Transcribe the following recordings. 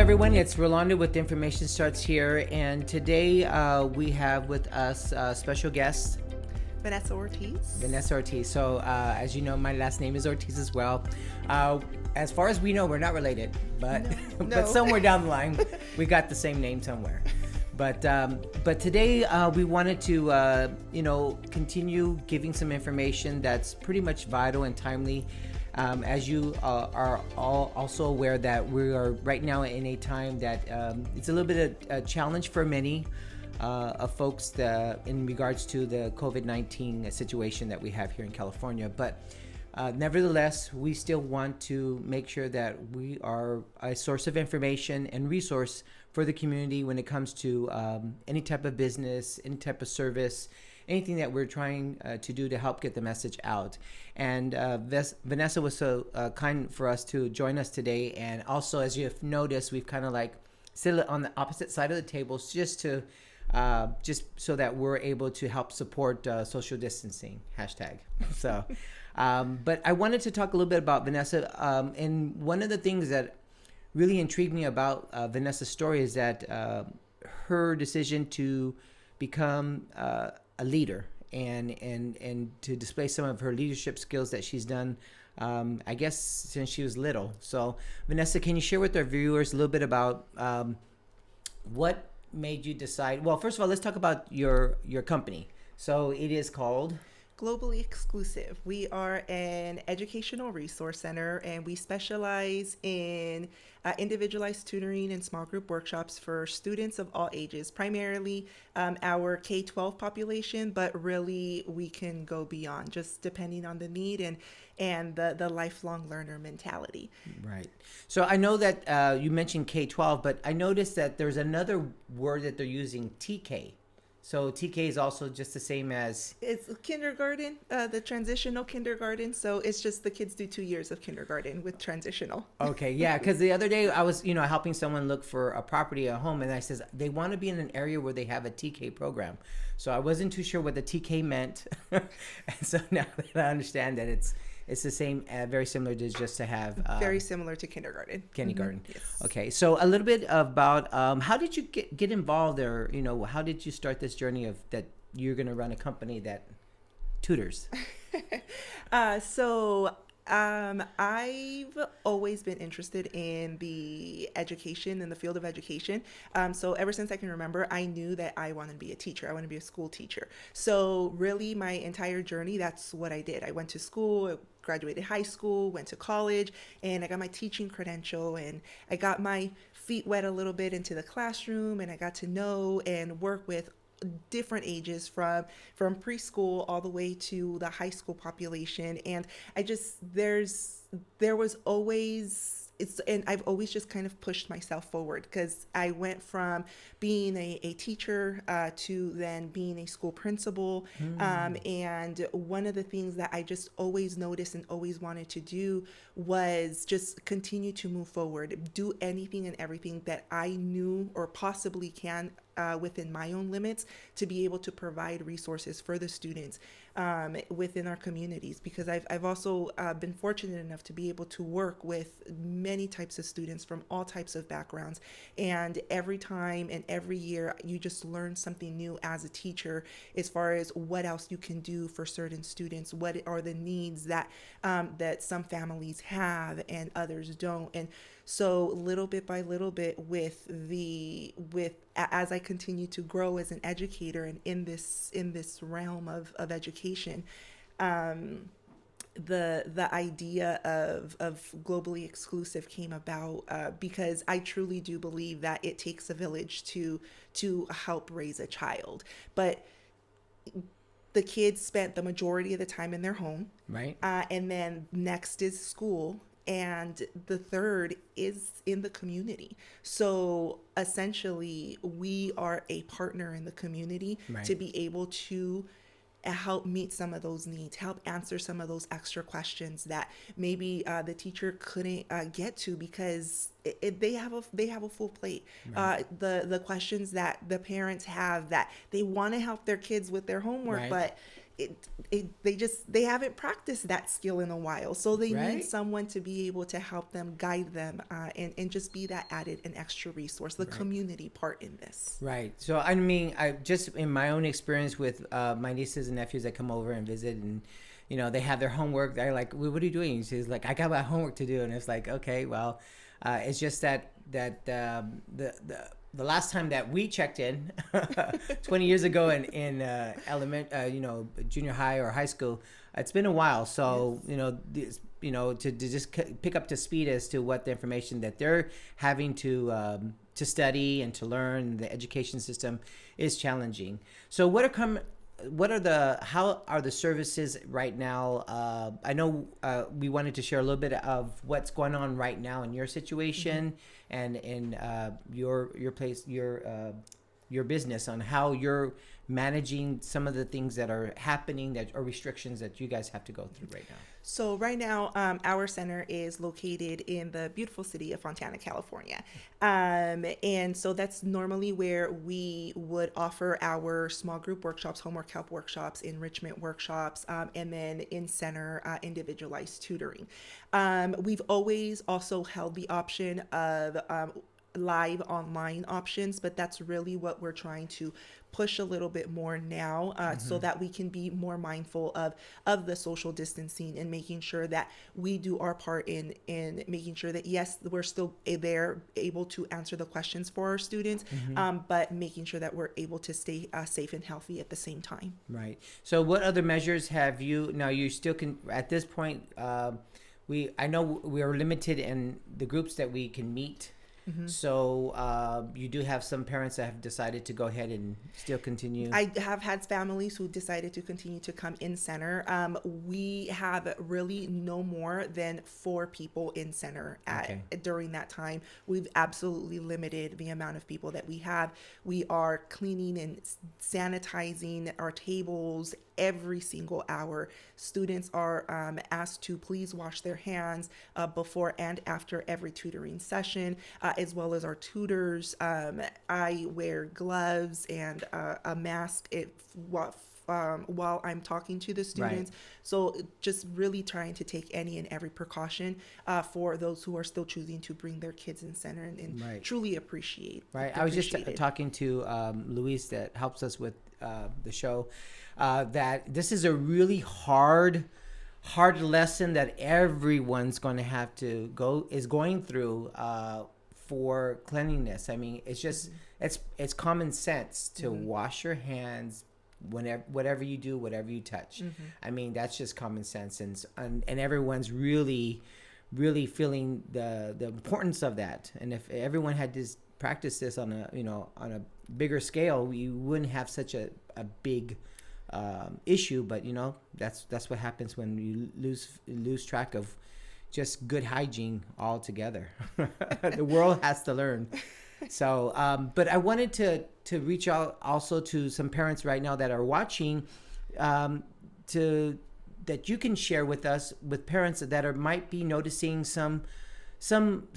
everyone, it's Rolando with Information Starts Here, and today we have with us special guest Vanessa Ortiz. Vanessa Ortiz. So as you know, my last name is Ortiz as well. As far as we know, we're not related, but No. but somewhere down the line, we got the same name somewhere. But today we wanted to continue giving some information that's pretty much vital and timely. As you are all also aware that we are right now in a time that it's a little bit of a challenge for many of folks in regards to the COVID-19 situation that we have here in California. But nevertheless, we still want to make sure that we are a source of information and resource for the community when it comes to any type of business, any type of service, anything that we're trying to do to help get the message out. And Vanessa was so kind for us to join us today. And also, as you've noticed, we've kind of like sit on the opposite side of the tables just so that we're able to help support social distancing hashtag. So, but I wanted to talk a little bit about Vanessa. And one of the things that really intrigued me about Vanessa's story is that her decision to become a leader and to display some of her leadership skills that she's done, I guess, since she was little. So, Vanessa, can you share with our viewers a little bit about what made you decide? Well, first of all, let's talk about your company. So it is called Globally Exclusive. We are an educational resource center, and we specialize in individualized tutoring and small group workshops for students of all ages, primarily our K-12 population, but really we can go beyond, just depending on the need and the lifelong learner mentality. Right. So I know that you mentioned K-12, but I noticed that there's another word that they're using, TK. So TK is also just the same as... It's kindergarten, the transitional kindergarten. So it's just the kids do 2 years of kindergarten with transitional. Okay, yeah, because the other day I was, helping someone look for a property, a home, and I says they want to be in an area where they have a TK program. So I wasn't too sure what the TK meant. And so now that I understand that it's the same, very similar to just to have... very similar to kindergarten. Kindergarten. Mm-hmm. Yes. Okay, so a little bit about how did you get involved, or how did you start this journey of that you're going to run a company that tutors? I've always been interested in the education, in the field of education. So ever since I can remember, I knew that I wanted to be a teacher. I wanted to be a school teacher. So really my entire journey, that's what I did. I went to school, graduated high school, went to college, and I got my teaching credential, and I got my feet wet a little bit into the classroom, and I got to know and work with different ages from preschool all the way to the high school population. And there was always and I've always just kind of pushed myself forward, because I went from being a teacher to then being a school principal. And one of the things that I just always noticed and always wanted to do was just continue to move forward, do anything and everything that I knew or possibly can within my own limits to be able to provide resources for the students within our communities, because I've also been fortunate enough to be able to work with many types of students from all types of backgrounds. And every time and every year, you just learn something new as a teacher as far as what else you can do for certain students, what are the needs that some families have and others don't. And so little bit by little bit as I continue to grow as an educator and in this realm of education, the idea of globally exclusive came about because I truly do believe that it takes a village to help raise a child. But the kids spent the majority of the time in their home, right? And then next is school. And the third is in the community. So essentially, we are a partner in the community, right, to be able to help meet some of those needs, help answer some of those extra questions that maybe the teacher couldn't get to because they have a full plate. Right. The questions that the parents have that they want to help their kids with their homework, right, but they haven't practiced that skill in a while, so they Right. need someone to be able to help them, guide them, and just be that added and extra resource, the community part in this. Right. So I mean, I just in my own experience with my nieces and nephews that come over and visit, and they have their homework. They're like, well, "What are you doing?" She's like, "I got my homework to do," and it's like, okay, well, it's just that the last time that we checked in 20 years ago in junior high or high school, it's been a while. So to just pick up to speed as to what the information that they're having to study and to learn, the education system is challenging. So how are the services right now? I know we wanted to share a little bit of what's going on right now in your situation and in your place, your business, on how you're managing some of the things that are happening that are restrictions that you guys have to go through right now. So right now, our center is located in the beautiful city of Fontana, California. And so that's normally where we would offer our small group workshops, homework help workshops, enrichment workshops, and then in center, individualized tutoring. We've always also held the option of live online options, but that's really what we're trying to push a little bit more now, so that we can be more mindful of the social distancing and making sure that we do our part in making sure that, yes, we're still there able to answer the questions for our students, but making sure that we're able to stay safe and healthy at the same time. Right. So what other measures have you, now you still can, at this point, I know we are limited in the groups that we can meet. So you do have some parents that have decided to go ahead and still continue. I have had families who decided to continue to come in center. We have really no more than 4 people in center during that time. We've absolutely limited the amount of people that we have. We are cleaning and sanitizing our tables every single hour. Students are asked to please wash their hands before and after every tutoring session, as well as our tutors. I wear gloves and a mask while I'm talking to the students. Right. So just really trying to take any and every precaution for those who are still choosing to bring their kids in center and Right. truly appreciate. Right. I was just talking to Luis that helps us with the show, that this is a really hard lesson that everyone's going to have to going through for cleanliness. I mean, it's just it's common sense to wash your hands whatever you do, whatever you touch. I mean, that's just common sense, and everyone's really feeling the importance of that. And if everyone had to practice this on a bigger scale, we wouldn't have such a big issue. But that's what happens when you lose track of just good hygiene altogether. The world has to learn. So, but I wanted to reach out also to some parents right now that are watching, that you can share with us, with parents that might be noticing some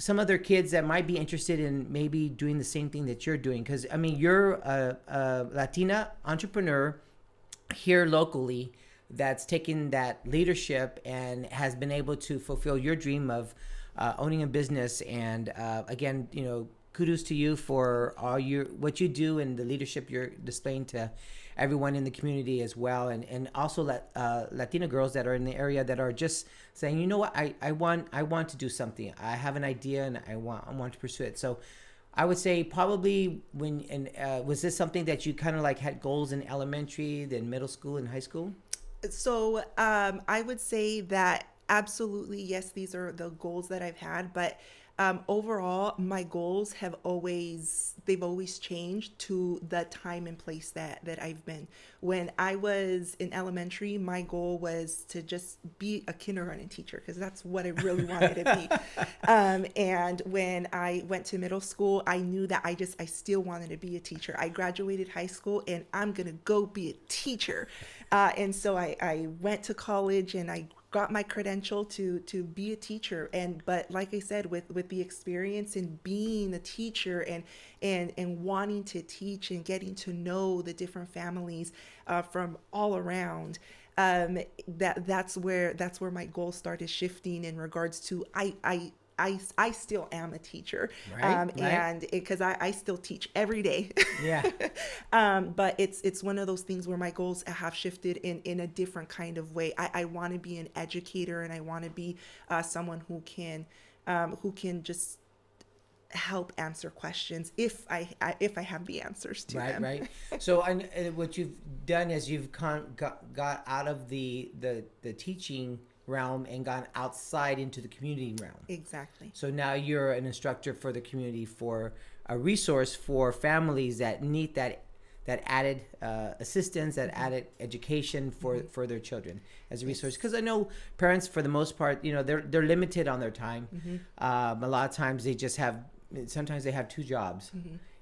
of their kids that might be interested in maybe doing the same thing that you're doing. Because I mean, you're a Latina entrepreneur here locally that's taken that leadership and has been able to fulfill your dream of owning a business. And again, kudos to you for what you do and the leadership you're displaying to everyone in the community as well, and also Latina girls that are in the area that are just saying, you know what, I want to do something. I have an idea and I want to pursue it. So I would say probably was this something that you kind of like had goals in elementary, then middle school and high school? So I would say that absolutely, yes, these are the goals that I've had, but overall, my goals they've always changed to the time and place that I've been. When I was in elementary, my goal was to just be a kindergarten teacher, because that's what I really wanted to be. And when I went to middle school, I knew that I still wanted to be a teacher. I graduated high school and I'm going to go be a teacher. And so I went to college and I got my credential to be a teacher, but like I said, with the experience in being a teacher and wanting to teach and getting to know the different families from all around, that's where my goals started shifting in regards to I still am a teacher, Right. and because I still teach every day. Yeah. But it's one of those things where my goals have shifted in a different kind of way. I want to be an educator, and I want to be someone who can just help answer questions if I have the answers to them. Right. So what you've done is you've got out of the teaching realm and gone outside into the community realm. Exactly. So now you're an instructor for the community, for a resource for families that need that added assistance, that added education for their children as a resource. Because I know parents, for the most part, they're limited on their time. A lot of times sometimes they have two jobs.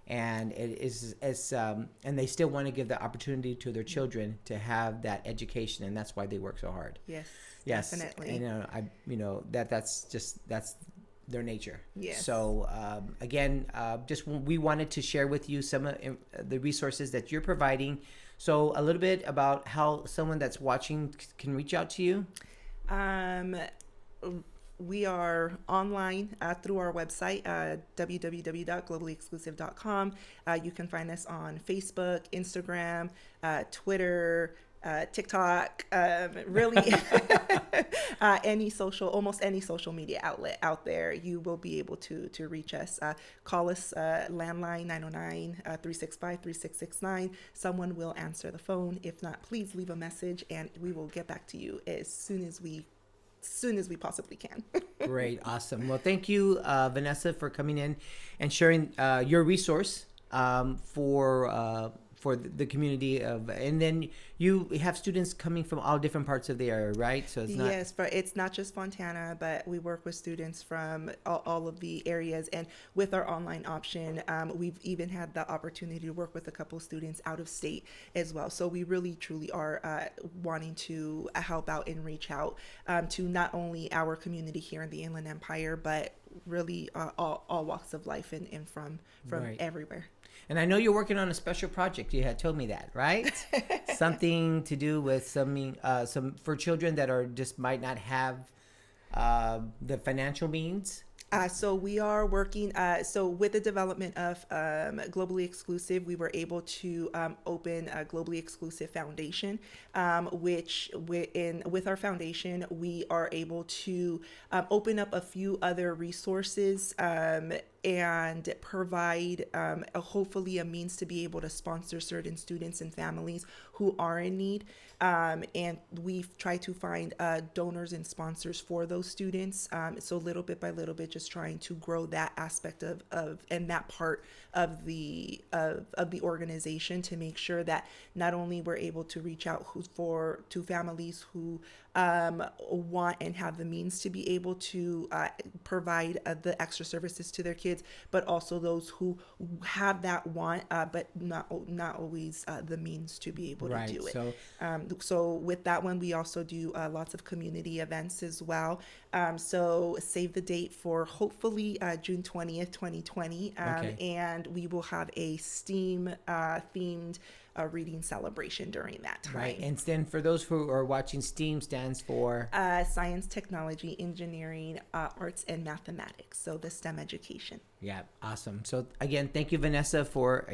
And and they still want to give the opportunity to their children to have that education, and that's why they work so hard. Yes, definitely. And that's their nature. Yes. So again, we wanted to share with you some of the resources that you're providing. So a little bit about how someone that's watching can reach out to you. We are online through our website, www.globallyexclusive.com. You can find us on Facebook, Instagram, Twitter, TikTok, really almost any social media outlet out there, you will be able to reach us. Call us, landline 909-365-3669. Someone will answer the phone. If not, please leave a message and we will get back to you as soon as we possibly can. Great. Awesome. Well, thank you, Vanessa, for coming in and sharing your resource for the community and then you have students coming from all different parts of the area, right? So it's not... Yes, but it's not just Fontana, but we work with students from all of the areas. And with our online option, we've even had the opportunity to work with a couple of students out of state as well. So we really, truly are wanting to help out and reach out to not only our community here in the Inland Empire, but really all walks of life and from right. Everywhere. And I know you're working on a special project. You had told me that, right? Something to do with some for children that might not have the financial means. So we are working, so with the development of Globally Exclusive, we were able to open a Globally Exclusive Foundation, which with our foundation, we are able to open up a few other resources and provide hopefully a means to be able to sponsor certain students and families who are in need. And we've tried to find donors and sponsors for those students. So little bit by little bit, just trying to grow that aspect of and that part of the organization to make sure that not only we're able to reach out to families who want and have the means to be able to provide the extra services to their kids, but also those who have that want, but not always the means to be able to do it. So with that one, we also do lots of community events as well. So save the date for hopefully June 20th, 2020. And we will have a STEAM themed reading celebration during that time. Right. And then for those who are watching, STEAM stands for science, technology, engineering, arts, and mathematics. So the STEM education. Yeah. Awesome. So again, thank you, Vanessa, for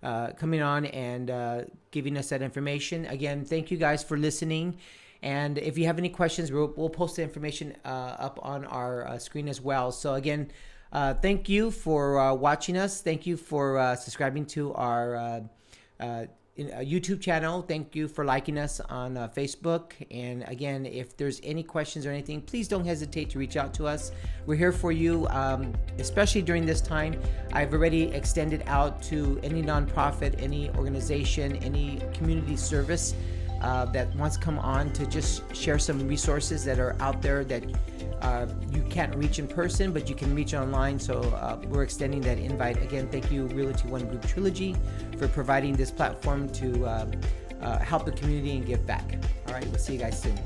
coming on and giving us that information. Again, thank you guys for listening. And if you have any questions, we'll post the information up on our screen as well. So again, thank you for watching us. Thank you for subscribing to our YouTube channel. Thank you for liking us on Facebook. And again, if there's any questions or anything, please don't hesitate to reach out to us. We're here for you, especially during this time. I've already extended out to any nonprofit, any organization, any community service that wants to come on to just share some resources that are out there that you can't reach in person, but you can reach online. So we're extending that invite. Again, thank you, Realty One Group Trilogy, for providing this platform to help the community and give back. All right, we'll see you guys soon.